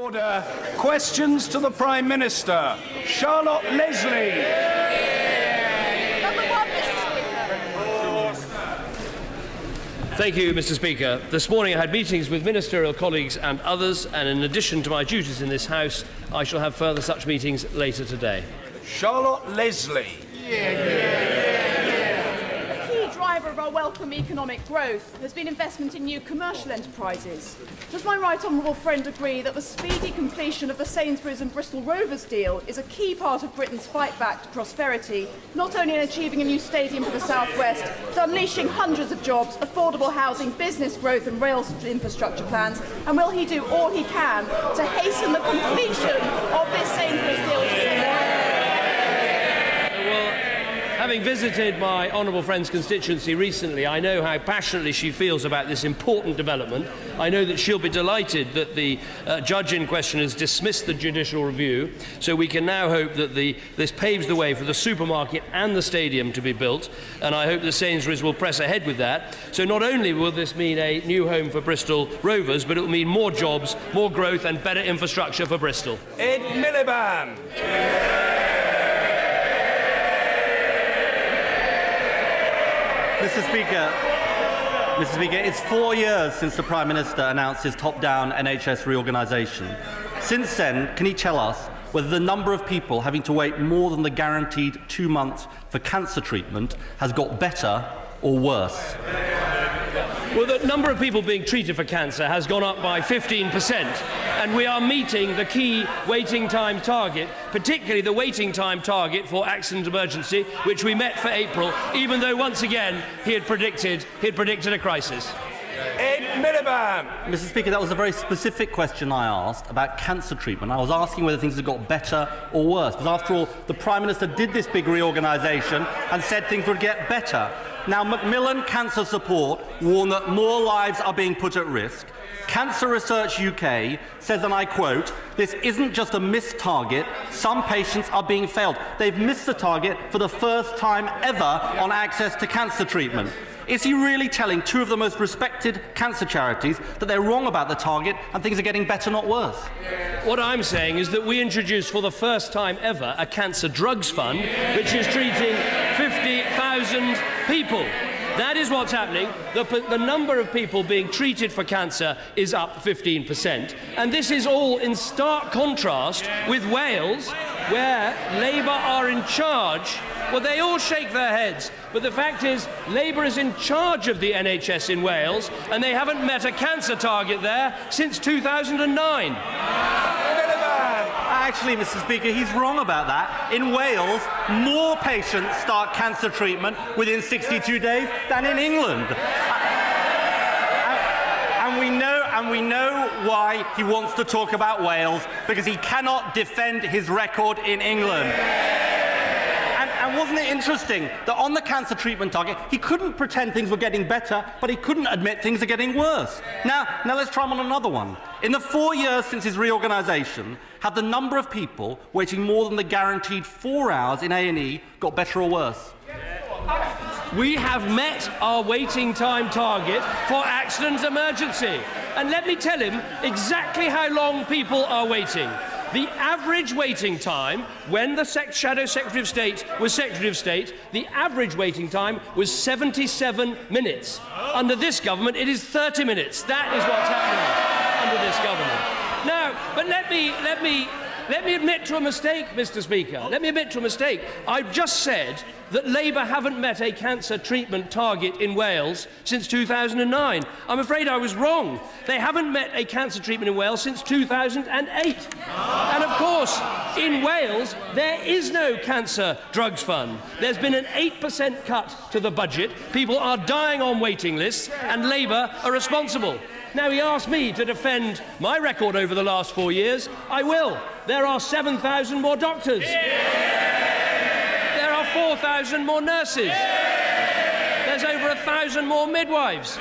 Order. Questions to the Prime Minister. Charlotte Leslie. Number one, Mr. Speaker. Thank you, Mr. Speaker. This morning I had meetings with ministerial colleagues and others, and in addition to my duties in this House, I shall have further such meetings later today. Charlotte Leslie. A key driver of our welcome economic growth has been investment in new commercial enterprises. Does my right honourable friend agree that the speedy completion of the Sainsbury's and Bristol Rovers deal is a key part of Britain's fight back to prosperity, not only in achieving a new stadium for the South West, but unleashing hundreds of jobs, affordable housing, business growth and rail infrastructure plans? And will he do all he can to hasten the completion of this Sainsbury's deal? Having visited my honourable friend's constituency recently, I know how passionately she feels about this important development. I know that she'll be delighted that the judge in question has dismissed the judicial review, so we can now hope that this paves the way for the supermarket and the stadium to be built, and I hope that Sainsbury's will press ahead with that. So not only will this mean a new home for Bristol Rovers, but it will mean more jobs, more growth and better infrastructure for Bristol. Ed Miliband. Mr. Speaker, it's 4 years since the Prime Minister announced his top-down NHS reorganisation. Since then, can he tell us whether the number of people having to wait more than the guaranteed 2 months for cancer treatment has got better or worse? Well, the number of people being treated for cancer has gone up by 15%, and we are meeting the key waiting time target, particularly the waiting time target for accident emergency, which we met for April, even though once again he had predicted a crisis. Ed Miliband. Mr. Speaker, that was a very specific question I asked about cancer treatment. I was asking whether things had got better or worse, because after all, the Prime Minister did this big reorganisation and said things would get better. Now, Macmillan Cancer Support warn that more lives are being put at risk. Cancer Research UK says, and I quote, "This isn't just a missed target, some patients are being failed. They've missed the target for the first time ever on access to cancer treatment." Is he really telling two of the most respected cancer charities that they're wrong about the target and things are getting better, not worse? What I'm saying is that we introduced for the first time ever a cancer drugs fund, which is treating 50,000 people. That is what's happening. The number of people being treated for cancer is up 15%. And this is all in stark contrast with Wales, where Labour are in charge. Well, they all shake their heads, but the fact is Labour is in charge of the NHS in Wales, and they haven't met a cancer target there since 2009. Actually, Mr. Speaker, he's wrong about that. In Wales, more patients start cancer treatment within 62 days than in England. And we know why he wants to talk about Wales, because he cannot defend his record in England. And wasn't it interesting that on the cancer treatment target, he couldn't pretend things were getting better, but he couldn't admit things are getting worse. Now let's try him on another one. In the 4 years since his reorganisation, have the number of people waiting more than the guaranteed 4 hours in A&E got better or worse? We have met our waiting time target for accident emergency. And let me tell him exactly how long people are waiting. The average waiting time, when the Shadow Secretary of State was Secretary of State, the average waiting time was 77 minutes. Under this government, it is 30 minutes. That is what's happening under this government. Now, but let me admit to a mistake, Mr. Speaker. Let me admit to a mistake. I've just said that Labour haven't met a cancer treatment target in Wales since 2009. I'm afraid I was wrong. They haven't met a cancer treatment in Wales since 2008. And of course, in Wales, there is no cancer drugs fund. There's been an 8% cut to the budget. People are dying on waiting lists, and Labour are responsible. Now, he asked me to defend my record over the last 4 years. I will. There are 7,000 more doctors. There are 4,000 more nurses. There's over 1,000 more midwives.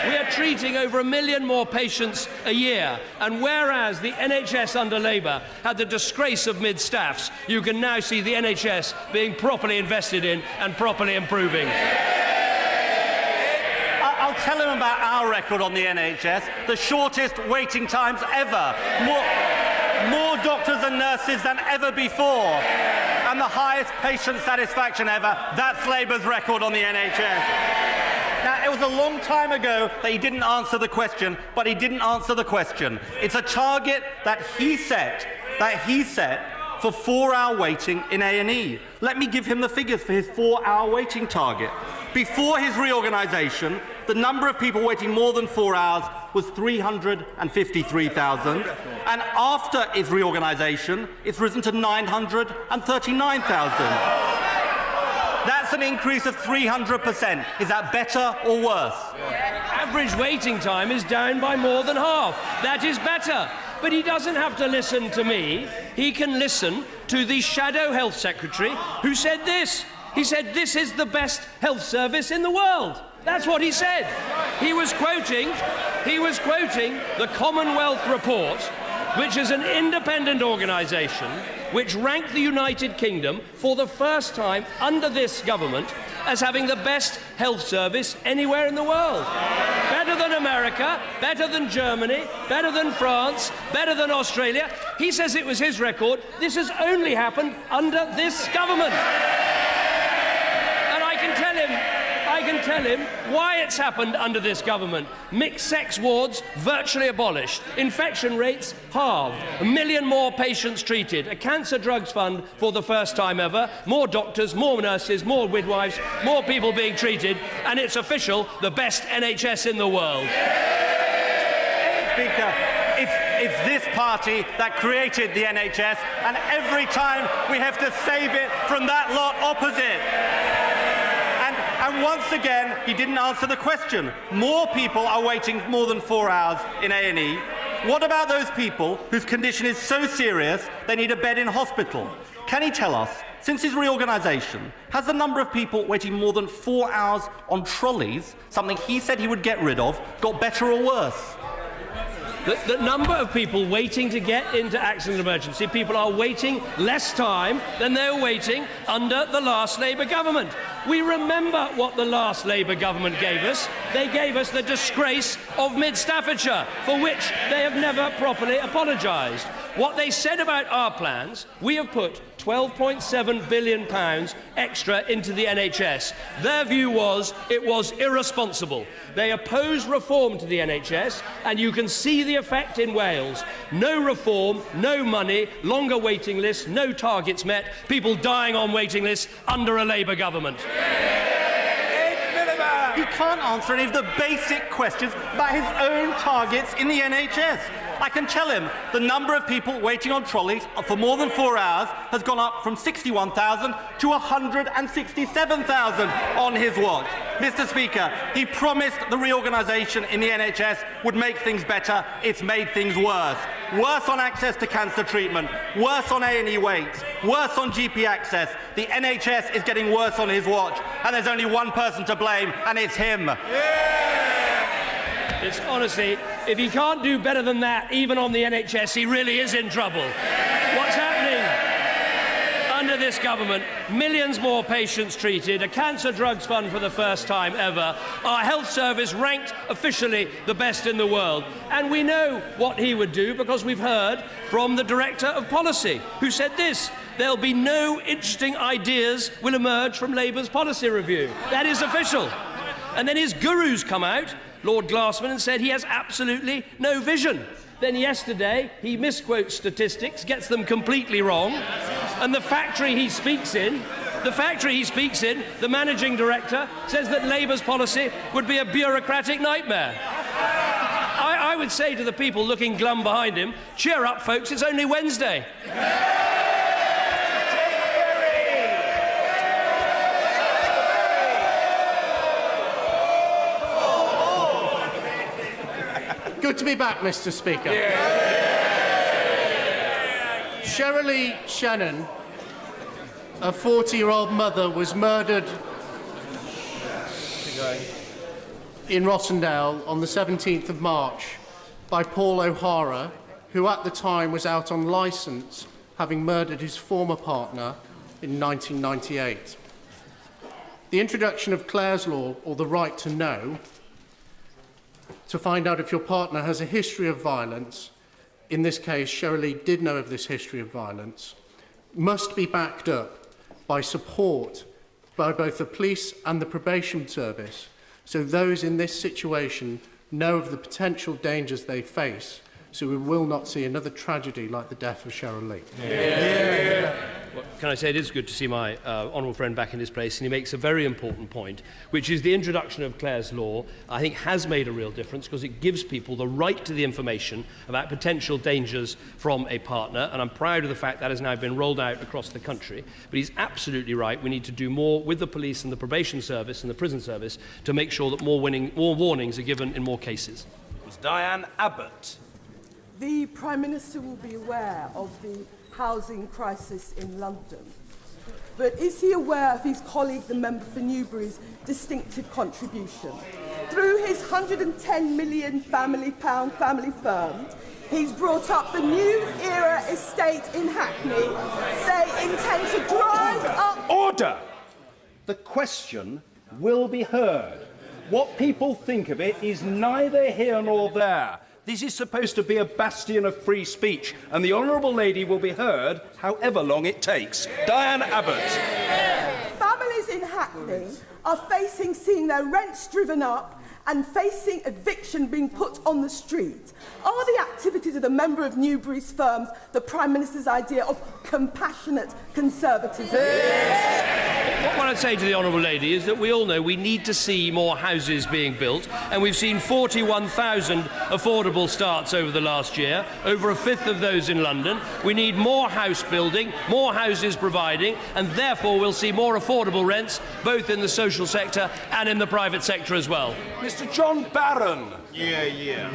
We are treating over 1 million more patients a year. And whereas the NHS under Labour had the disgrace of mid-staffs, you can now see the NHS being properly invested in and properly improving. I'll I'll tell him about our record on the NHS, the shortest waiting times ever, more doctors and nurses than ever before, and the highest patient satisfaction ever. That's Labour's record on the NHS. Now, it was a long time ago that he didn't answer the question, but he didn't answer the question. It's a target that he set for 4-hour waiting in A&E. Let me give him the figures for his 4-hour waiting target. Before his reorganisation, the number of people waiting more than 4 hours was 353,000, and after his reorganisation, it's risen to 939,000. That's an increase of 300%. Is that better or worse? Average waiting time is down by more than half. That is better. But he doesn't have to listen to me. He can listen to the Shadow Health Secretary who said this. He said, this is the best health service in the world. That's what he said. He was quoting the Commonwealth Report, which is an independent organisation which ranked the United Kingdom for the first time under this government as having the best health service anywhere in the world. Better than America, better than Germany, better than France, better than Australia. He says it was his record. This has only happened under this government. And I can tell him why it's happened under this government. Mixed-sex wards virtually abolished. Infection rates halved. 1 million more patients treated. A cancer drugs fund for the first time ever. More doctors, more nurses, more midwives, more people being treated. And it's official, the best NHS in the world. Speaker, it's this party that created the NHS, and every time we have to save it from that lot opposite. And once again, he didn't answer the question. More people are waiting more than 4 hours in A&E. What about those people whose condition is so serious they need a bed in hospital? Can he tell us, since his reorganisation, has the number of people waiting more than 4 hours on trolleys, something he said he would get rid of, got better or worse? The number of people waiting to get into accident emergency, people are waiting less time than they were waiting under the last Labour government. We remember what the last Labour government gave us. They gave us the disgrace of Mid-Staffordshire, for which they have never properly apologised. What they said about our plans, we have put £12.7 billion extra into the NHS. Their view was it was irresponsible. They opposed reform to the NHS, and you can see the effect in Wales. No reform, no money, longer waiting lists, no targets met, people dying on waiting lists under a Labour government. He can't answer any of the basic questions about his own targets in the NHS. I can tell him the number of people waiting on trolleys for more than 4 hours has gone up from 61,000 to 167,000 on his watch. Mr. Speaker, he promised the reorganisation in the NHS would make things better. It's made things worse. Worse on access to cancer treatment, worse on A&E waits, worse on GP access. The NHS is getting worse on his watch, and there's only one person to blame, and it's him. It's honestly, if he can't do better than that, even on the NHS, he really is in trouble. What's happening under this government? Millions more patients treated, a cancer drugs fund for the first time ever, our health service ranked officially the best in the world. And we know what he would do because we've heard from the Director of Policy, who said this: there'll be no interesting ideas will emerge from Labour's policy review. That is official. And then his gurus come out, Lord Glassman, and said he has absolutely no vision. Then yesterday, he misquotes statistics, gets them completely wrong, and the factory he speaks in, the managing director, says that Labour's policy would be a bureaucratic nightmare. I would say to the people looking glum behind him, cheer up, folks, it's only Wednesday. Good to be back, Mr. Speaker. Shirley Shannon, a 40-year-old mother, was murdered in Rottendale on the 17th of March by Paul O'Hara, who at the time was out on licence, having murdered his former partner in 1998. The introduction of Clare's Law, or the right to know, to find out if your partner has a history of violence, in this case Cheryl Lee did know of this history of violence, must be backed up by support by both the police and the probation service, so those in this situation know of the potential dangers they face, so we will not see another tragedy like the death of Cheryl Lee. Well, can I say it is good to see my honourable friend back in his place, and he makes a very important point, which is the introduction of Clare's Law, I think, has made a real difference because it gives people the right to the information about potential dangers from a partner, and I'm proud of the fact that has now been rolled out across the country. But he's absolutely right. We need to do more with the police and the probation service and the prison service to make sure that more warnings are given in more cases. Ms. Diane Abbott. The Prime Minister will be aware of the housing crisis in London. But is he aware of his colleague, the member for Newbury's distinctive contribution? Through his £110 million family firm, he's brought up the New Era estate in Hackney. They intend to drive up... Order! The question will be heard. What people think of it is neither here nor there. This is supposed to be a bastion of free speech, and the honourable lady will be heard however long it takes. Diane Abbott. Families in Hackney are facing seeing their rents driven up and facing eviction being put on the street. Are the activities of the member of Newbury's firms the Prime Minister's idea of compassionate conservatism? What I'd say to the honourable lady is that we all know we need to see more houses being built, and we've seen 41,000 affordable starts over the last year, over a fifth of those in London. We need more house building, more houses providing, and therefore we'll see more affordable rents, both in the social sector and in the private sector as well. Mr. John Barron. Yeah.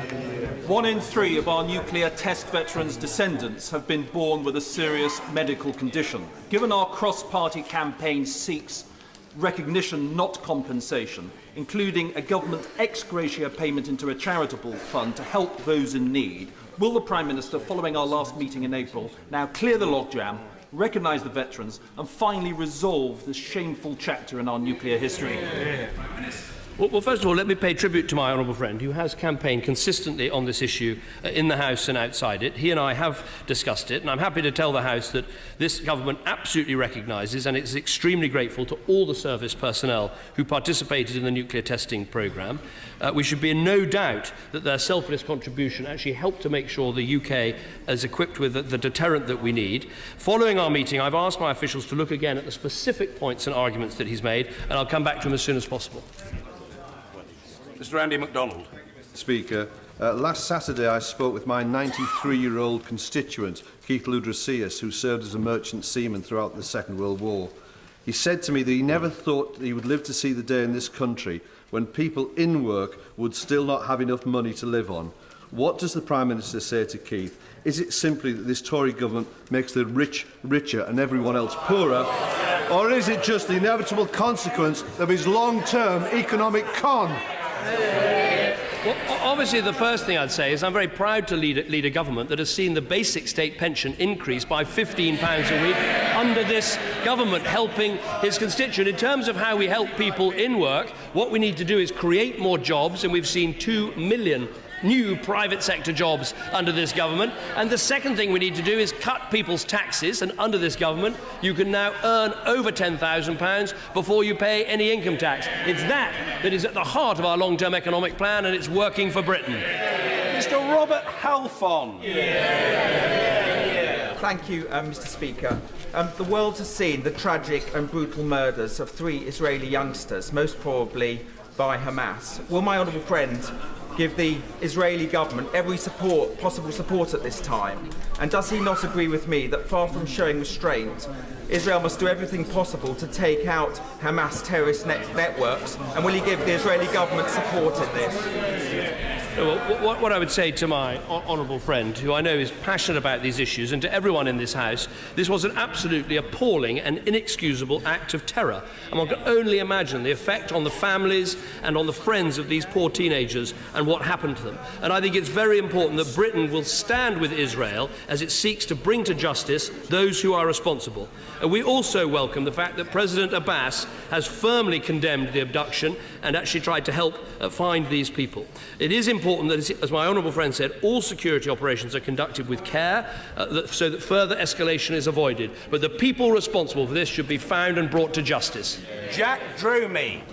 1 in 3 of our nuclear test veterans' descendants have been born with a serious medical condition. Given our cross-party campaign seeks recognition, not compensation, including a government ex gratia payment into a charitable fund to help those in need, will the Prime Minister, following our last meeting in April, now clear the logjam, recognise the veterans and finally resolve this shameful chapter in our nuclear history? Well, first of all, let me pay tribute to my honourable friend who has campaigned consistently on this issue in the House and outside it. He and I have discussed it, and I'm happy to tell the House that this government absolutely recognises and is extremely grateful to all the service personnel who participated in the nuclear testing programme. We should be in no doubt that their selfless contribution actually helped to make sure the UK is equipped with the deterrent that we need. Following our meeting, I've asked my officials to look again at the specific points and arguments that he's made, and I'll come back to him as soon as possible. Mr. Andy MacDonald. Speaker, last Saturday I spoke with my 93-year-old constituent, Keith Ludrasius, who served as a merchant seaman throughout the Second World War. He said to me that he never thought that he would live to see the day in this country when people in work would still not have enough money to live on. What does the Prime Minister say to Keith? Is it simply that this Tory government makes the rich richer and everyone else poorer? Or is it just the inevitable consequence of his long-term economic con? Well, obviously, the first thing I'd say is I'm very proud to lead a government that has seen the basic state pension increase by £15 a week under this government, helping his constituent. In terms of how we help people in work, what we need to do is create more jobs, and we've seen 2 million new private sector jobs under this government. And the second thing we need to do is cut people's taxes, and under this government you can now earn over £10,000 before you pay any income tax. It's that is at the heart of our long-term economic plan, and it's working for Britain. Mr. Robert Halfon. Thank you, Mr. Speaker. The world has seen the tragic and brutal murders of 3 Israeli youngsters, most probably by Hamas. Will my honourable friend give the Israeli government every possible support at this time? And does he not agree with me that far from showing restraint, Israel must do everything possible to take out Hamas terrorist networks? And will he give the Israeli government support in this? Well, what I would say to my honourable friend, who I know is passionate about these issues, and to everyone in this House, this was an absolutely appalling and inexcusable act of terror. And one can only imagine the effect on the families and on the friends of these poor teenagers and what happened to them. And I think it's very important that Britain will stand with Israel as it seeks to bring to justice those who are responsible. And we also welcome the fact that President Abbas has firmly condemned the abduction and actually tried to help find these people. It is important important that, as my honourable friend said, all security operations are conducted with care so that further escalation is avoided. But the people responsible for this should be found and brought to justice. Jack Dromey.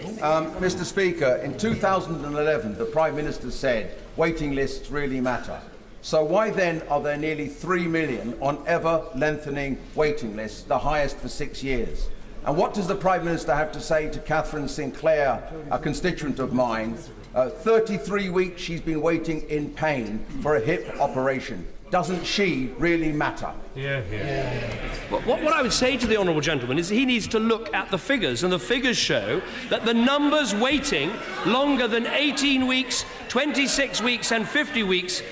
Mr. Speaker, in 2011, the Prime Minister said waiting lists really matter. So why then are there nearly 3 million on ever-lengthening waiting lists, the highest for 6 years? And what does the Prime Minister have to say to Catherine Sinclair, a constituent of mine? 33 weeks she's been waiting in pain for a hip operation. Doesn't she really matter? What I would say to the honourable gentleman is he needs to look at the figures, and the figures show that the numbers waiting longer than 18 weeks, 26 weeks and 52 weeks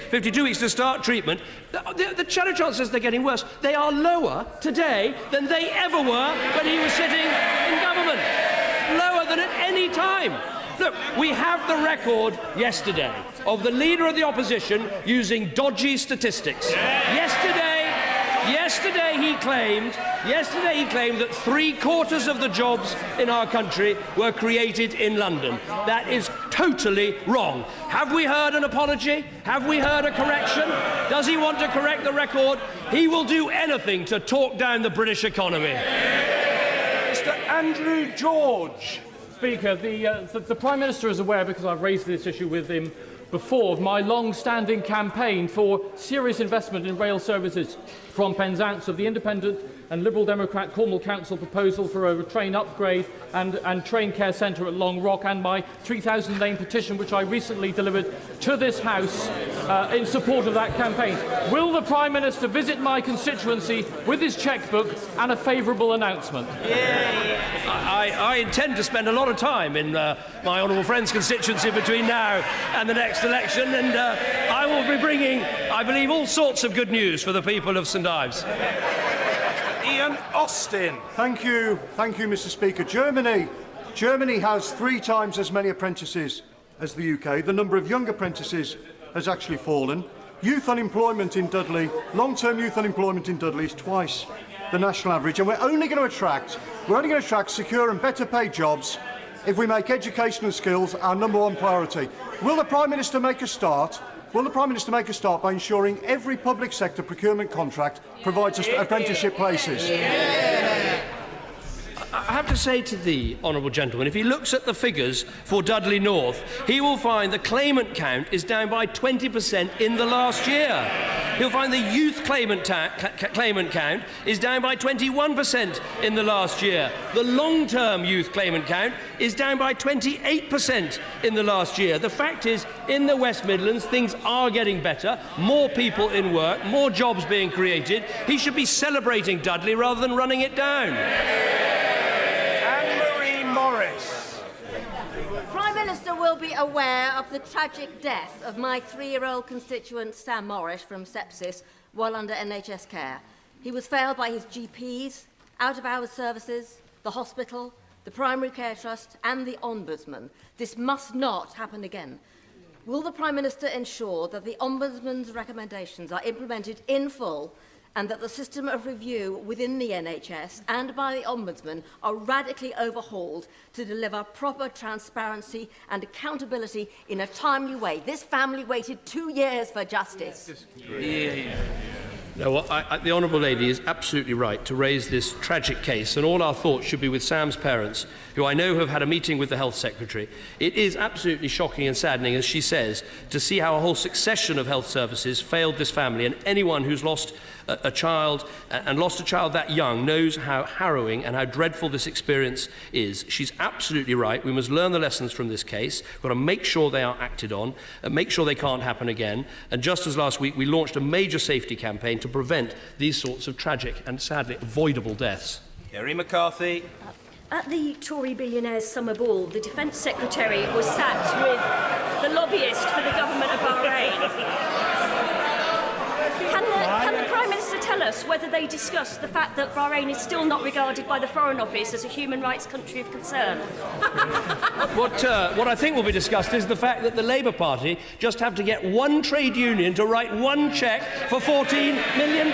to start treatment, the Shadow Chancellor says they're getting worse. They are lower today than they ever were when he was sitting in government. Lower than at any time. Look, we have the record yesterday of the Leader of the Opposition using dodgy statistics. Yesterday he claimed that 3/4 of the jobs in our country were created in London. That is totally wrong. Have we heard an apology? Have we heard a correction? Does he want to correct the record? He will do anything to talk down the British economy. Mr. Andrew George. Speaker, the Prime Minister is aware, because I've raised this issue with him before, of my long-standing campaign for serious investment in rail services, from Penzance of the Independent and Liberal Democrat Cornwall Council proposal for a train upgrade and train care centre at Long Rock, and my 3,000 name petition, which I recently delivered to this House in support of that campaign. Will the Prime Minister visit my constituency with his chequebook and a favourable announcement? I intend to spend a lot of time in my honourable friend's constituency between now and the next election, and I will be bringing, I believe, all sorts of good news for the people of St Ives. Ian Austin. Thank you, Mr. Speaker. Germany has 3 times as many apprentices as the UK. The number of young apprentices has actually fallen. Youth unemployment in Dudley, long-term youth unemployment in Dudley is twice the national average, and we're only going to attract secure and better paid jobs if we make education and skills our #1 priority. Will the Prime Minister make a start? Will the Prime Minister make a start by ensuring every public sector procurement contract provides us apprenticeship places? I have to say to the honourable gentleman, if he looks at the figures for Dudley North, he will find the claimant count is down by 20% in the last year. He'll find the youth claimant count is down by 21% in the last year. The long-term youth claimant count is down by 28% in the last year. The fact is, in the West Midlands, things are getting better, more people in work, more jobs being created. He should be celebrating Dudley rather than running it down. Prime Minister will be aware of the tragic death of my 3-year-old constituent Sam Morris from sepsis while under NHS care. He was failed by his GPs, out-of-hours services, the hospital, the Primary Care Trust and the Ombudsman. This must not happen again. Will the Prime Minister ensure that the Ombudsman's recommendations are implemented in full, and that the system of review within the NHS and by the Ombudsman are radically overhauled to deliver proper transparency and accountability in a timely way? This family waited 2 years for justice. No, the Honourable Lady is absolutely right to raise this tragic case, and all our thoughts should be with Sam's parents, who I know have had a meeting with the Health Secretary. It is absolutely shocking and saddening, as she says, to see how a whole succession of health services failed this family, and anyone who's lost a child and lost a child that young knows how harrowing and how dreadful this experience is. She's absolutely right. We must learn the lessons from this case. We've got to make sure they are acted on and make sure they can't happen again. And just as last week, we launched a major safety campaign to prevent these sorts of tragic and sadly avoidable deaths. Kerry McCarthy. At the Tory billionaires' summer ball, the Defence Secretary was sat with the lobbyist for the government of Bahrain. Can the Prime Minister tell us whether they discussed the fact that Bahrain is still not regarded by the Foreign Office as a human rights country of concern? What I think will be discussed is the fact that the Labour Party just have to get one trade union to write one cheque for £14 million.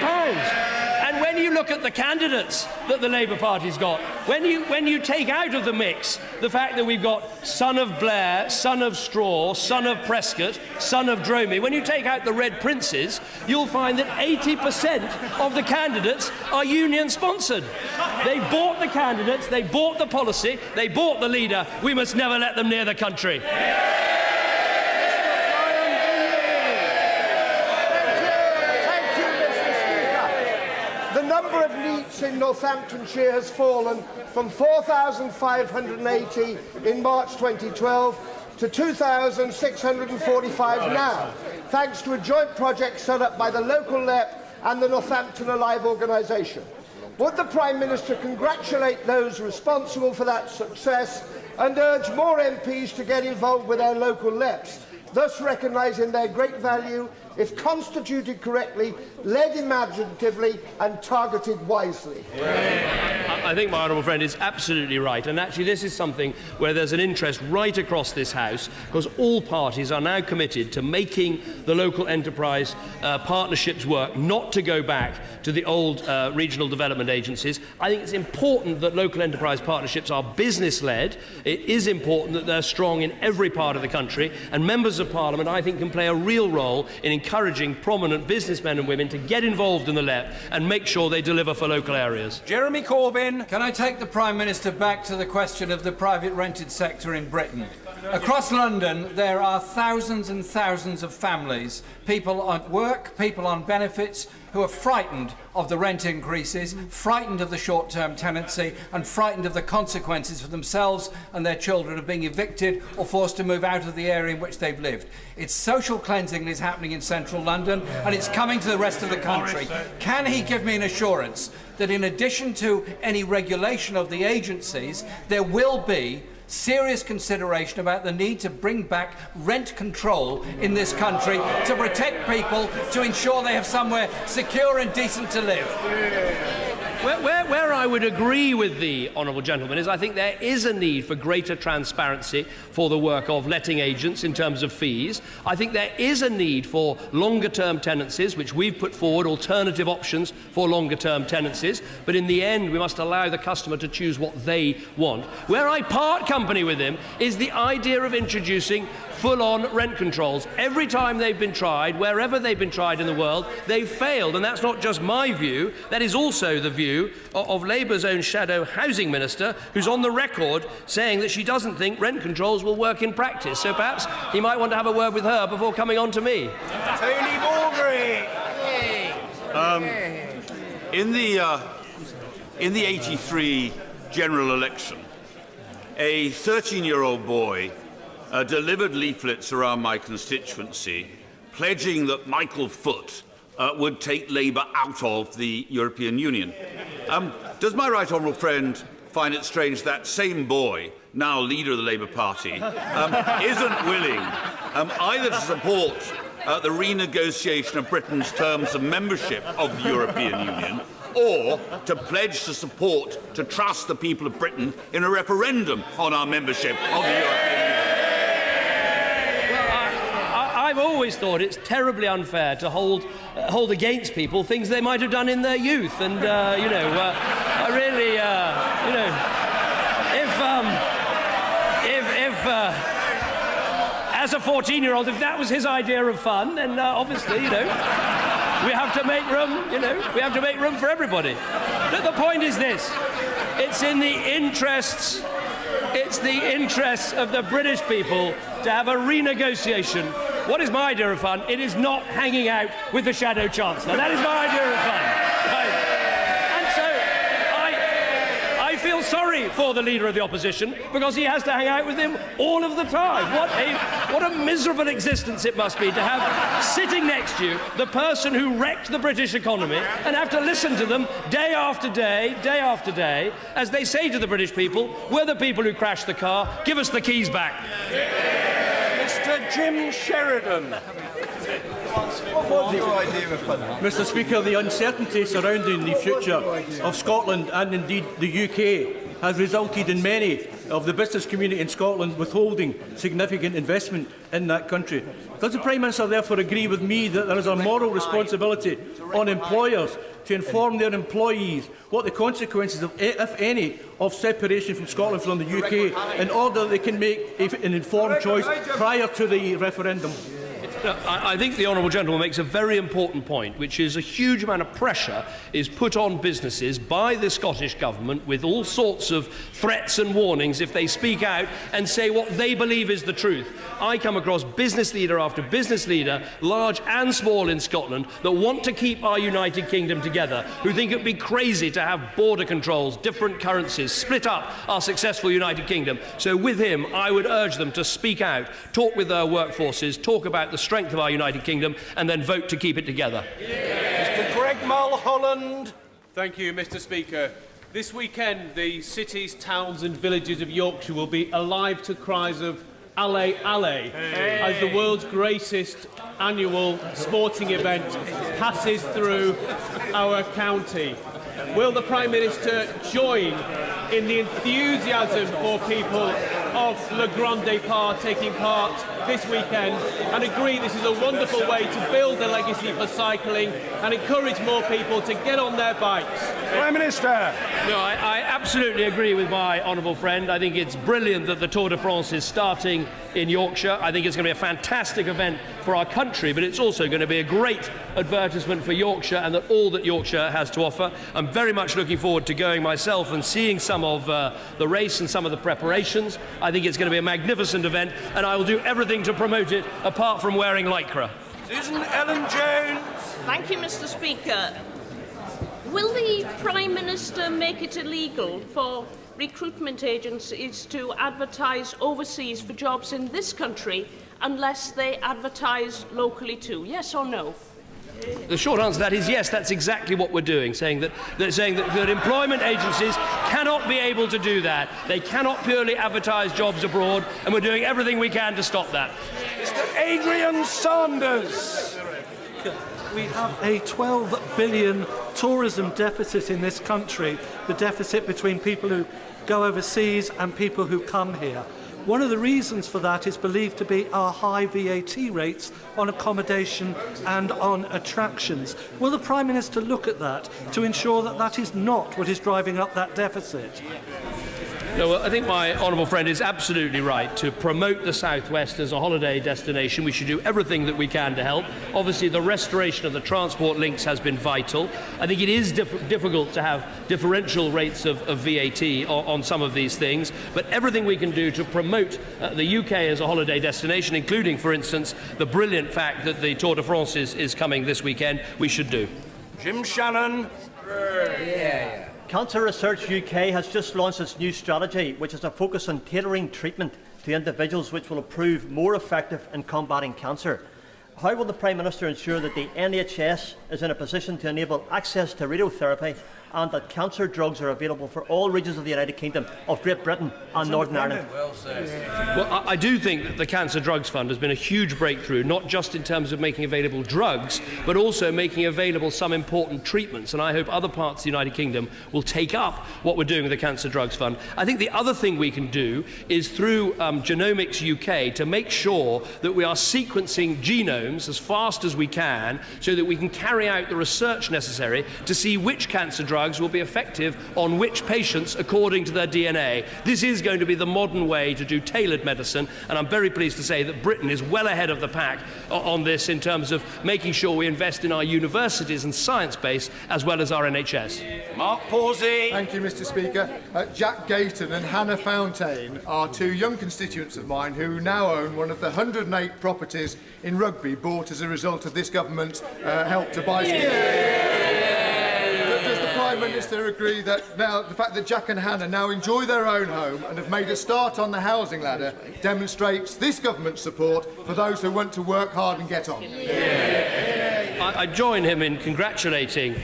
And when you look at the candidates that the Labour Party's got, when you take out of the mix the fact that we've got son of Blair, son of Straw, son of Prescott, son of Dromey, when you take out the Red Princes, you'll find that 80% of the candidates are union-sponsored. They bought the candidates, they bought the policy, they bought the leader. We must never let them near the country. The number of NEETs in Northamptonshire has fallen from 4,580 in March 2012 to 2,645 now, thanks to a joint project set up by the local LEP and the Northampton Alive organisation. Would the Prime Minister congratulate those responsible for that success and urge more MPs to get involved with their local LEPs, thus recognising their great value if constituted correctly, led imaginatively and targeted wisely? I think my honourable friend is absolutely right, and actually this is something where there's an interest right across this House, because all parties are now committed to making the local enterprise partnerships work, not to go back to the old regional development agencies. I think it's important that local enterprise partnerships are business-led. It is important that they're strong in every part of the country, and members of Parliament, I think, can play a real role in encouraging prominent businessmen and women to get involved in the LEP and make sure they deliver for local areas. Jeremy Corbyn. Can I take the Prime Minister back to the question of the private rented sector in Britain? Across London, there are thousands and thousands of families, people on work, people on benefits, who are frightened of the rent increases, frightened of the short-term tenancy, and frightened of the consequences for themselves and their children of being evicted or forced to move out of the area in which they've lived. It's social cleansing that is happening in central London, and it's coming to the rest of the country. Can he give me an assurance that in addition to any regulation of the agencies, there will be serious consideration about the need to bring back rent control in this country to protect people, to ensure they have somewhere secure and decent to live? Where I would agree with the honourable gentleman is I think there is a need for greater transparency for the work of letting agents in terms of fees. I think there is a need for longer-term tenancies, which we've put forward alternative options for longer-term tenancies. But in the end, we must allow the customer to choose what they want. Where I part company with him is the idea of introducing full-on rent controls. Every time they've been tried, wherever they've been tried in the world, they've failed. And that's not just my view, that is also the view of Labour's own shadow housing minister, who's on the record saying that she doesn't think rent controls will work in practice. So perhaps he might want to have a word with her before coming on to me. Tony Mulgrew. In the 83 general election, a 13-year-old boy delivered leaflets around my constituency pledging that Michael Foot would take Labour out of the European Union. Does my right honourable friend find it strange that same boy, now leader of the Labour Party, isn't willing either to support the renegotiation of Britain's terms of membership of the European Union, or to pledge to support, to trust the people of Britain in a referendum on our membership of the European Union? I've always thought it's terribly unfair to hold against people things they might have done in their youth, and I really, if as a 14-year-old, if that was his idea of fun, then obviously, we have to make room. We have to make room for everybody. But the point is this: it's in the interests. It's the interests of the British people to have a renegotiation. What is my idea of fun? It is not hanging out with the Shadow Chancellor. That is my idea of fun. Right. And so I feel sorry for the Leader of the Opposition because he has to hang out with him all of the time. What a miserable existence it must be to have sitting next to you the person who wrecked the British economy and have to listen to them day after day, as they say to the British people, we're the people who crashed the car, give us the keys back. Mr. Jim Sheridan. Mr. Speaker, the uncertainty surrounding the future of Scotland and indeed the UK has resulted in many of the business community in Scotland withholding significant investment in that country. Does the Prime Minister therefore agree with me that there is a moral responsibility on employers to inform their employees what the consequences, if any, of separation from Scotland from the UK, in order that they can make an informed choice prior to the referendum. I think the honourable gentleman makes a very important point, which is a huge amount of pressure is put on businesses by the Scottish Government with all sorts of threats and warnings if they speak out and say what they believe is the truth. I come across business leader after business leader, large and small in Scotland, that want to keep our United Kingdom together, who think it would be crazy to have border controls, different currencies, split up our successful United Kingdom. So with him, I would urge them to speak out, talk with their workforces, talk about the strength of our United Kingdom, and then vote to keep it together. Mr. Greg Mulholland. Thank you, Mr. Speaker. This weekend, the cities, towns and villages of Yorkshire will be alive to cries of alla, alla, as the world's greatest annual sporting event passes through our county. Will the Prime Minister join in the enthusiasm for people of Le Grand Départ taking part this weekend and agree this is a wonderful way to build a legacy for cycling and encourage more people to get on their bikes? Prime Minister! No, I absolutely agree with my honourable friend. I think it's brilliant that the Tour de France is starting in Yorkshire. I think it's going to be a fantastic event for our country, but it's also going to be a great advertisement for Yorkshire and all that Yorkshire has to offer. I'm very much looking forward to going myself and seeing some of the race and some of the preparations. I think it's going to be a magnificent event, and I will do everything to promote it, apart from wearing lycra. Susan Ellen Jones. Thank you, Mr. Speaker. Will the Prime Minister make it illegal for recruitment agencies to advertise overseas for jobs in this country unless they advertise locally too? Yes or no? The short answer to that is yes. That's exactly what we're doing, saying that employment agencies cannot be able to do that. They cannot purely advertise jobs abroad, and we're doing everything we can to stop that. Mr. Adrian Sanders. We have a 12 billion tourism deficit in this country, the deficit between people who go overseas and people who come here. One of the reasons for that is believed to be our high VAT rates on accommodation and on attractions. Will the Prime Minister look at that to ensure that that is not what is driving up that deficit? No, well, I think my honourable friend is absolutely right. To promote the South West as a holiday destination, we should do everything that we can to help. Obviously, the restoration of the transport links has been vital. I think it is difficult to have differential rates of VAT on some of these things, but everything we can do to promote the UK as a holiday destination, including, for instance, the brilliant fact that the Tour de France is coming this weekend, we should do. Jim Shannon. Cancer Research UK has just launched its new strategy, which is a focus on tailoring treatment to individuals, which will prove more effective in combating cancer. How will the Prime Minister ensure that the NHS is in a position to enable access to radiotherapy and that cancer drugs are available for all regions of the United Kingdom, of Great Britain and Northern Ireland? Well, I do think that the Cancer Drugs Fund has been a huge breakthrough, not just in terms of making available drugs, but also making available some important treatments. And I hope other parts of the United Kingdom will take up what we're doing with the Cancer Drugs Fund. I think the other thing we can do is through Genomics UK to make sure that we are sequencing genomes as fast as we can so that we can carry out the research necessary to see which cancer drugs will be effective on which patients according to their DNA. This is going to be the modern way to do tailored medicine, and I'm very pleased to say that Britain is well ahead of the pack on this in terms of making sure we invest in our universities and science base as well as our NHS. Mark Pawsey. Thank you, Mr. Speaker. Jack Gayton and Hannah Fountain are two young constituents of mine who now own one of the 108 properties in Rugby bought as a result of this government's help to buy scheme. Does the Prime Minister agree that now the fact that Jack and Hannah now enjoy their own home and have made a start on the housing ladder demonstrates this government's support for those who want to work hard and get on? I join him in congratulating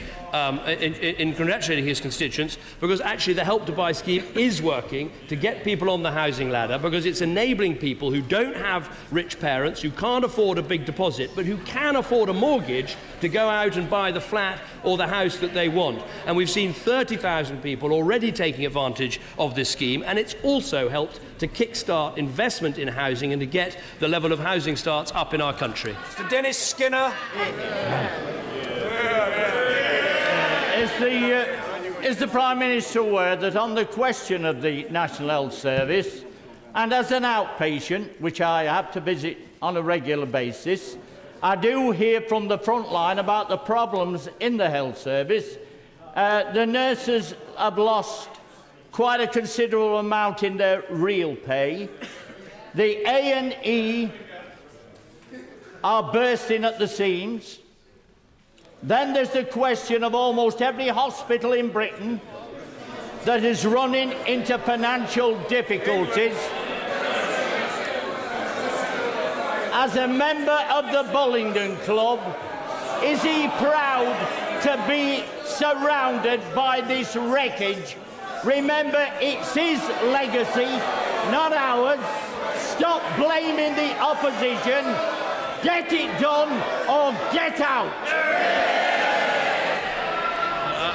his constituents, because actually the Help to Buy scheme is working to get people on the housing ladder, because it's enabling people who don't have rich parents, who can't afford a big deposit, but who can afford a mortgage to go out and buy the flat or the house that they want. And we've seen 30,000 people already taking advantage of this scheme, and it's also helped to kickstart investment in housing and to get the level of housing starts up in our country. Mr. Dennis Skinner. Is the Prime Minister aware that on the question of the National Health Service, and as an outpatient, which I have to visit on a regular basis, I do hear from the front line about the problems in the health service. The nurses have lost quite a considerable amount in their real pay. The A&E are bursting at the seams. Then there's the question of almost every hospital in Britain that is running into financial difficulties. As a member of the Bullingdon Club, is he proud to be surrounded by this wreckage? Remember, it's his legacy, not ours. Stop blaming the opposition. Get it done or get out.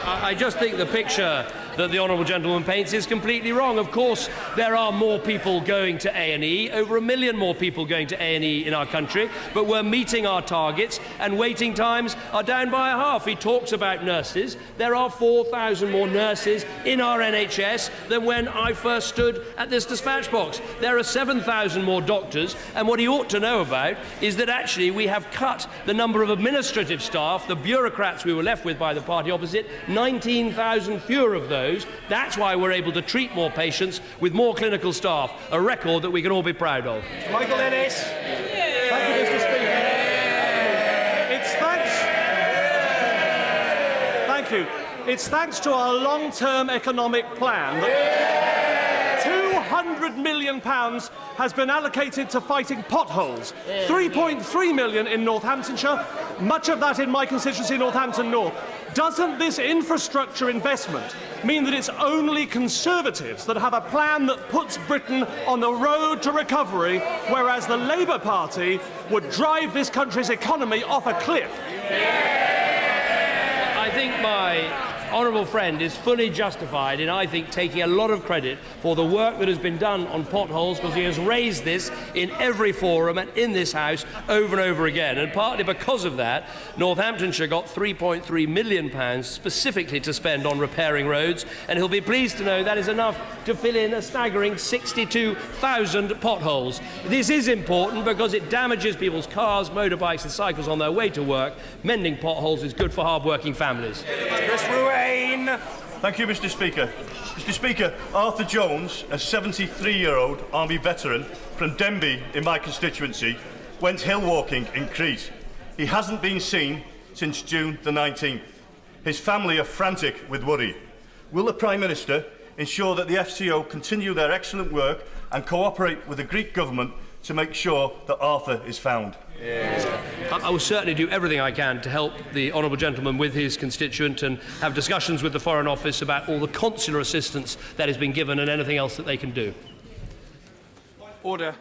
I just think the picture that the honourable gentleman paints is completely wrong. Of course, there are more people going to A&E, over 1 million more people going to A&E in our country, but we're meeting our targets and waiting times are down by a half. He talks about nurses. There are 4,000 more nurses in our NHS than when I first stood at this dispatch box. There are 7,000 more doctors, and what he ought to know about is that actually we have cut the number of administrative staff, the bureaucrats we were left with by the party opposite, 19,000 fewer of those. That's why we're able to treat more patients with more clinical staff, a record that we can all be proud of. Michael Ennis. Thank you, Mr. Speaker. It's thanks to our long-term economic plan that £200 million has been allocated to fighting potholes. 3.3 million in Northamptonshire, much of that in my constituency, Northampton North. Doesn't this infrastructure investment mean that it's only Conservatives that have a plan that puts Britain on the road to recovery, whereas the Labour Party would drive this country's economy off a cliff? I think my honourable friend is fully justified in, I think, taking a lot of credit for the work that has been done on potholes, because he has raised this in every forum and in this House over and over again. And partly because of that, Northamptonshire got £3.3 million specifically to spend on repairing roads, and he'll be pleased to know that is enough to fill in a staggering 62,000 potholes. This is important because it damages people's cars, motorbikes and cycles on their way to work. Mending potholes is good for hard-working families. Chris Ruane. Thank you, Mr. Speaker. Mr. Speaker, Arthur Jones, a 73-year-old Army veteran from Denby in my constituency, went hill walking in Crete. He hasn't been seen since June the 19th. His family are frantic with worry. Will the Prime Minister ensure that the FCO continue their excellent work and cooperate with the Greek government to make sure that Arthur is found? I will certainly do everything I can to help the honourable gentleman with his constituent and have discussions with the Foreign Office about all the consular assistance that has been given and anything else that they can do. Order.